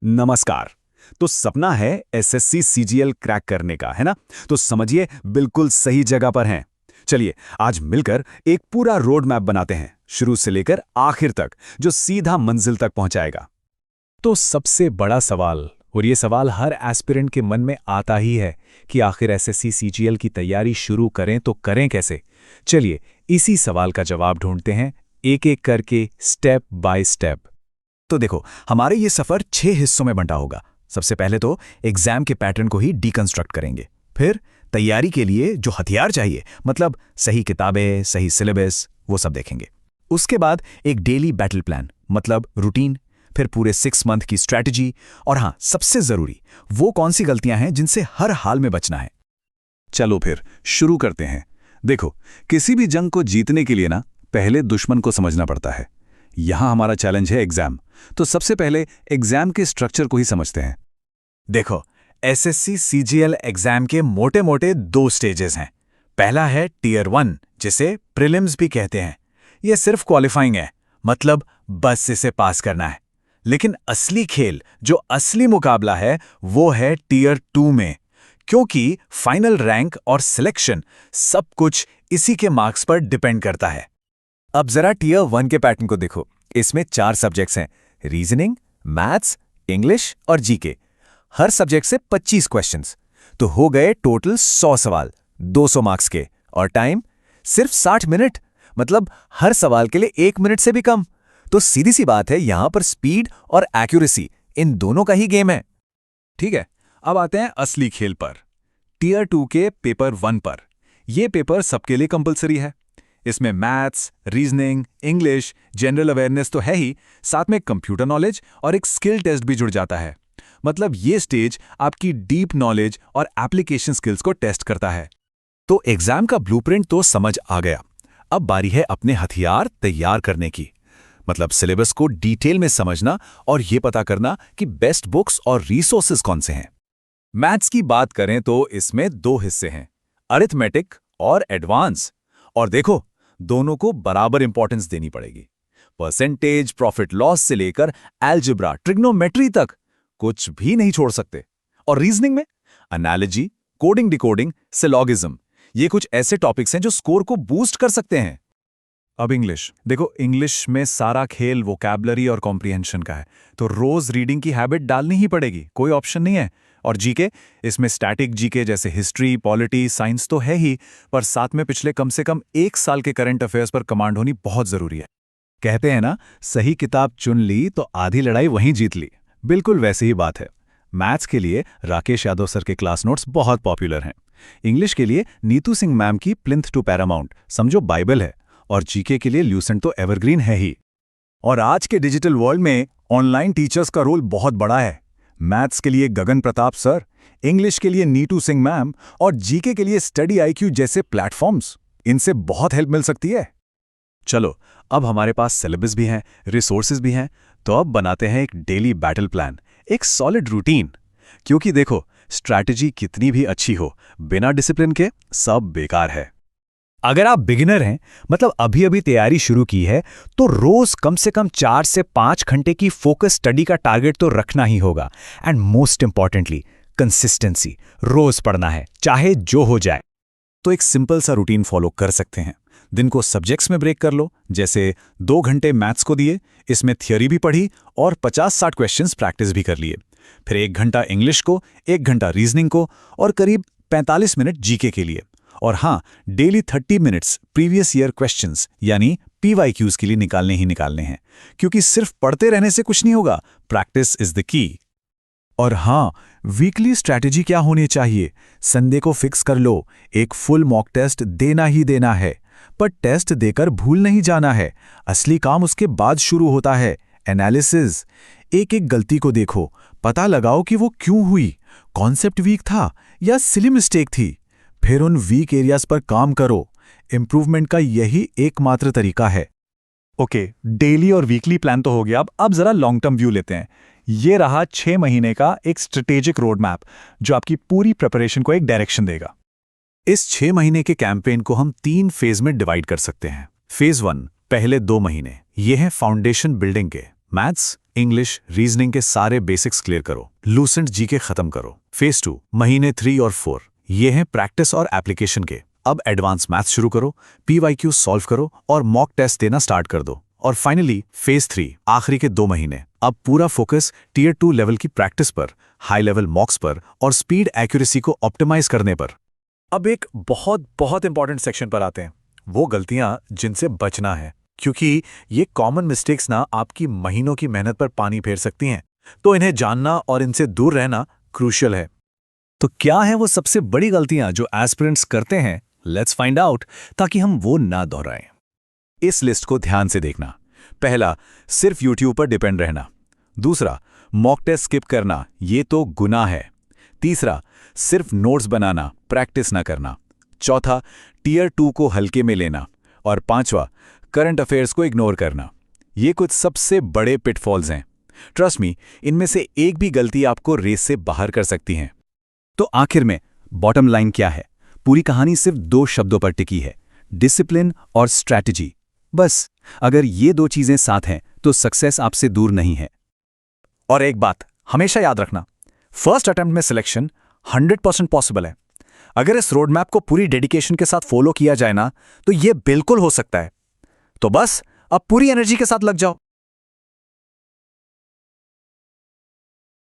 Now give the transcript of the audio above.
नमस्कार। तो सपना है एसएससी सीजीएल क्रैक करने का, है ना? तो समझिए बिल्कुल सही जगह पर हैं। चलिए आज मिलकर एक पूरा रोड मैप बनाते हैं, शुरू से लेकर आखिर तक, जो सीधा मंजिल तक पहुंचाएगा। तो सबसे बड़ा सवाल, और ये सवाल हर एस्पिरेंट के मन में आता ही है कि आखिर एसएससी सीजीएल की तैयारी शुरू करें तो करें कैसे। चलिए इसी सवाल का जवाब ढूंढते हैं, एक एक करके, स्टेप बाय स्टेप। तो देखो, हमारे ये सफर 6 हिस्सों में बंटा होगा। सबसे पहले तो एग्जाम के पैटर्न को ही डिकंस्ट्रक्ट करेंगे। फिर तैयारी के लिए जो हथियार चाहिए, मतलब सही किताबें, सही सिलेबस, वो सब देखेंगे। उसके बाद एक डेली बैटल प्लान, मतलब रूटीन। फिर पूरे 6 मंथ की स्ट्रैटेजी। और हाँ, सबसे जरूरी, वो कौन सी गलतियां हैं जिनसे हर हाल में बचना है। चलो फिर शुरू करते हैं। देखो, किसी भी जंग को जीतने के लिए ना पहले दुश्मन को समझना पड़ता है। यहां हमारा चैलेंज है एग्जाम। तो सबसे पहले एग्जाम के स्ट्रक्चर को ही समझते हैं। देखो, एसएससी सीजीएल एग्जाम के मोटे मोटे 2 स्टेजेस हैं। पहला है टियर 1, जिसे प्रीलिम्स भी कहते हैं। यह सिर्फ क्वालिफाइंग है, मतलब बस इसे पास करना है। लेकिन असली खेल, जो असली मुकाबला है, वो है टियर 2 में, क्योंकि फाइनल रैंक और सिलेक्शन सब कुछ इसी के मार्क्स पर डिपेंड करता है। अब जरा टियर 1 के पैटर्न को देखो। इसमें 4 सब्जेक्ट्स हैं, रीजनिंग, मैथ्स, इंग्लिश और जीके। हर सब्जेक्ट से 25 क्वेश्चंस। तो हो गए टोटल 100 सवाल, 200 मार्क्स के। और टाइम सिर्फ 60 मिनट, मतलब हर सवाल के लिए 1 मिनट से भी कम। तो सीधी सी बात है, यहां पर स्पीड और एक्यूरेसी, इन दोनों का ही गेम है। ठीक है, अब आते हैं असली खेल पर, टियर 2 के पेपर 1 पर। यह पेपर सबके लिए कंपलसरी है। इसमें maths, reasoning, English, general awareness तो है ही, साथ में कंप्यूटर नॉलेज और एक स्किल टेस्ट भी जुड़ जाता है। मतलब ये स्टेज आपकी डीप नॉलेज और एप्लीकेशन स्किल्स को टेस्ट करता है। तो एग्जाम का ब्लूप्रिंट तो समझ आ गया। अब बारी है अपने हथियार तैयार करने की, मतलब सिलेबस को डिटेल में समझना और ये पता करना कि बेस्ट बुक्स और रिसोर्सेज कौन से हैं। मैथ्स की बात करें तो इसमें 2 हिस्से हैं, अरिथमेटिक और एडवांस। और देखो, दोनों को बराबर इंपॉर्टेंस देनी पड़ेगी। परसेंटेज, प्रॉफिट लॉस से लेकर अलजेब्रा, ट्रिग्नोमेट्री तक कुछ भी नहीं छोड़ सकते। और रीजनिंग में एनालॉजी, कोडिंग, डिकोडिंग, सिलॉगिज्म, ये कुछ ऐसे टॉपिक्स हैं जो स्कोर को बूस्ट कर सकते हैं। अब इंग्लिश देखो, इंग्लिश में सारा खेल वोकैबुलरी और कॉम्प्रिहेंशन का है, तो रोज रीडिंग की हैबिट डालनी ही पड़ेगी, कोई ऑप्शन नहीं है। और जीके, इसमें स्टैटिक जीके जैसे हिस्ट्री, पॉलिटी, साइंस तो है ही, पर साथ में पिछले कम से कम 1 साल के करंट अफेयर्स पर कमांड होनी बहुत जरूरी है। कहते हैं ना, सही किताब चुन ली तो आधी लड़ाई वहीं जीत ली। बिल्कुल वैसी ही बात है। मैथ्स के लिए राकेश यादव सर के क्लास नोट्स बहुत पॉपुलर हैं। इंग्लिश के लिए नीतू सिंह मैम की प्लिंथ टू पैरामाउंट समझो बाइबल है। और जीके के लिए ल्यूसेंट तो एवरग्रीन है ही। और आज के डिजिटल वर्ल्ड में ऑनलाइन टीचर्स का रोल बहुत बड़ा है। मैथ्स के लिए गगन प्रताप सर, इंग्लिश के लिए नीतू सिंह मैम और जीके के लिए स्टडी आईक्यू जैसे प्लेटफॉर्म्स, इनसे बहुत हेल्प मिल सकती है। चलो, अब हमारे पास सिलेबस भी है, रिसोर्सेज भी हैं, तो अब बनाते हैं एक डेली बैटल प्लान, एक सॉलिड रूटीन। क्योंकि देखो, स्ट्रैटेजी कितनी भी अच्छी हो, बिना डिसिप्लिन के सब बेकार है। अगर आप बिगिनर हैं, मतलब अभी अभी तैयारी शुरू की है, तो रोज कम से कम 4 से 5 घंटे की फोकस स्टडी का टारगेट तो रखना ही होगा। एंड मोस्ट इंपॉर्टेंटली, कंसिस्टेंसी, रोज पढ़ना है, चाहे जो हो जाए। तो एक सिंपल सा रूटीन फॉलो कर सकते हैं। दिन को सब्जेक्ट्स में ब्रेक कर लो, जैसे 2 घंटे मैथ्स को दिए, इसमें थियोरी भी पढ़ी और 50-60 क्वेश्चंस प्रैक्टिस भी कर लिए। फिर 1 घंटा इंग्लिश को, 1 घंटा रीजनिंग को और करीब 45 मिनट जीके के लिए। और हाँ, daily 30 minutes previous year questions यानी पीवाईक्यूज के लिए निकालने ही निकालने हैं, क्योंकि सिर्फ पढ़ते रहने से कुछ नहीं होगा, प्रैक्टिस इज द की। और हाँ, वीकली स्ट्रैटेजी क्या होनी चाहिए? संडे को फिक्स कर लो, एक फुल मॉक टेस्ट देना ही देना है। पर टेस्ट देकर भूल नहीं जाना है, असली काम उसके बाद शुरू होता है, एनालिसिस। एक एक गलती को देखो, पता लगाओ कि वो क्यों हुई, कॉन्सेप्ट वीक था या सिली मिस्टेक थी। फिर उन वीक एरियाज पर काम करो। इंप्रूवमेंट का यही एकमात्र तरीका है। ओके, डेली और वीकली प्लान तो हो गया। अब जरा लॉन्ग टर्म व्यू लेते हैं। ये रहा 6 महीने का एक स्ट्रेटेजिक रोड मैप, जो आपकी पूरी प्रिपरेशन को एक डायरेक्शन देगा। इस 6 महीने के कैंपेन को हम 3 फेज में डिवाइड कर सकते हैं। फेज 1, पहले 2 महीने, ये हैं फाउंडेशन बिल्डिंग के, मैथ्स, इंग्लिश, रीजनिंग के सारे बेसिक्स क्लियर करो। लूसेंट जीके खत्म करो। फेज 2 महीने 3 और 4 ये हैं प्रैक्टिस और एप्लीकेशन के। अब एडवांस मैथ्स शुरू करो, पीवाईक्यू सॉल्व करो और मॉक टेस्ट देना स्टार्ट कर दो। और फाइनली फेज 3 आखिरी के 2 महीने। अब पूरा फोकस टियर 2 लेवल की प्रैक्टिस पर, हाई लेवल मॉक्स पर और स्पीड एक्यूरेसी को ऑप्टिमाइज करने पर। अब एक बहुत बहुत इंपॉर्टेंट सेक्शन पर आते हैं, वो गलतियां जिनसे बचना है, क्योंकि ये कॉमन मिस्टेक्स ना आपकी महीनों की मेहनत पर पानी फेर सकती हैं। तो इन्हें जानना और इनसे दूर रहना क्रूशियल है। तो क्या है वो सबसे बड़ी गलतियां जो एस्पिरेंट्स करते हैं? लेट्स फाइंड आउट, ताकि हम वो ना दोहराएं। इस लिस्ट को ध्यान से देखना। पहला, सिर्फ यूट्यूब पर डिपेंड रहना। दूसरा, मॉक टेस्ट स्किप करना, ये तो गुनाह है। तीसरा, सिर्फ नोट्स बनाना, प्रैक्टिस ना करना। चौथा, टियर 2 को हल्के में लेना। और पांचवा, करंट अफेयर्स को इग्नोर करना। ये कुछ सबसे बड़े पिटफॉल्स हैं। ट्रस्ट मी, इनमें से एक भी गलती आपको रेस से बाहर कर सकती हैं। तो आखिर में बॉटम लाइन क्या है? पूरी कहानी सिर्फ 2 शब्दों पर टिकी है, डिसिप्लिन और स्ट्रैटेजी। बस अगर ये 2 चीजें साथ हैं तो सक्सेस आपसे दूर नहीं है। और एक बात हमेशा याद रखना, फर्स्ट अटेम्प्ट में सिलेक्शन 100% पॉसिबल है। अगर इस रोड मैप को पूरी डेडिकेशन के साथ फॉलो किया जाए ना, तो ये बिल्कुल हो सकता है। तो बस अब पूरी एनर्जी के साथ लग जाओ।